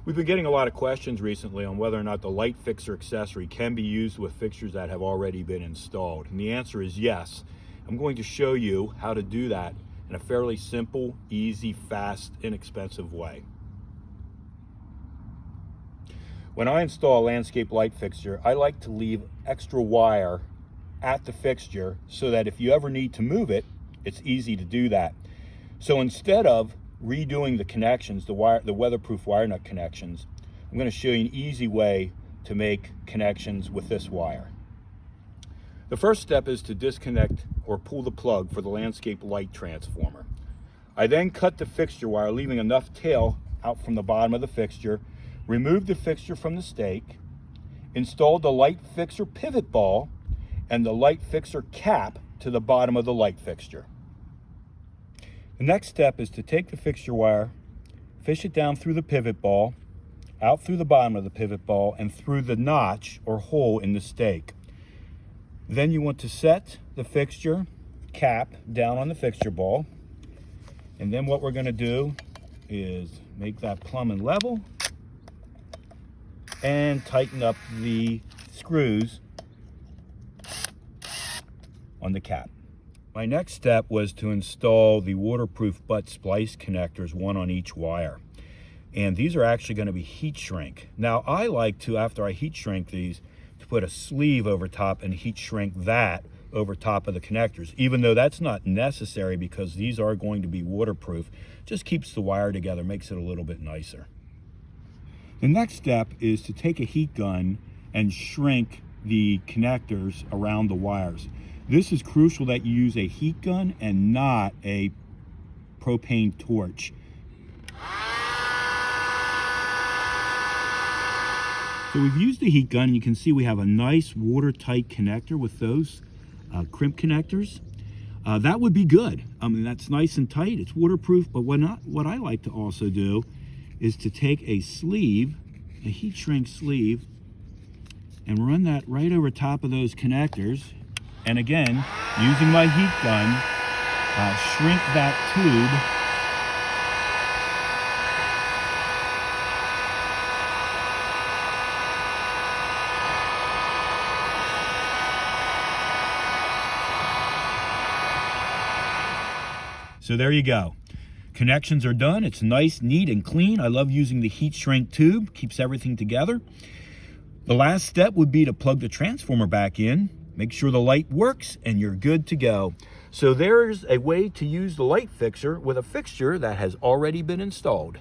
We've been getting a lot of questions recently on whether or not the light fixer accessory can be used with fixtures that have already been installed. And the answer is yes. I'm going to show you how to do that in a fairly simple, easy, fast, inexpensive way. When I install a landscape light fixture, I like to leave extra wire at the fixture so that if you ever need to move it, it's easy to do that. So instead of redoing the connections, the weatherproof wire nut connections, I'm going to show you an easy way to make connections with this wire. The first step is to disconnect or pull the plug for the landscape light transformer. I then cut the fixture wire, leaving enough tail out from the bottom of the fixture, remove the fixture from the stake, install the light fixer pivot ball and the light fixer cap to the bottom of the light fixture. The next step is to take the fixture wire, fish it down through the pivot ball, out through the bottom of the pivot ball, and through the notch or hole in the stake. Then you want to set the fixture cap down on the fixture ball. And then what we're going to do is make that plumb and level and tighten up the screws on the cap. My next step was to install the waterproof butt splice connectors, one on each wire. And these are actually going to be heat shrink. Now I like to, after I heat shrink these, to put a sleeve over top and heat shrink that over top of the connectors, even though that's not necessary because these are going to be waterproof. Just keeps the wire together, makes it a little bit nicer. The next step is to take a heat gun and shrink the connectors around the wires. This is crucial that you use a heat gun and not a propane torch. So we've used the heat gun, and you can see we have a nice watertight connector with those crimp connectors. That would be good. I mean, that's nice and tight, it's waterproof, but what I like to also do is to take a sleeve, a heat shrink sleeve, and run that right over top of those connectors. And again, using my heat gun, shrink that tube So there you go. Connections are done. It's nice, neat, and clean. I love using the heat shrink tube. Keeps everything together. The last step would be to plug the transformer back in. Make sure the light works and you're good to go. So there's a way to use the light fixer with a fixture that has already been installed.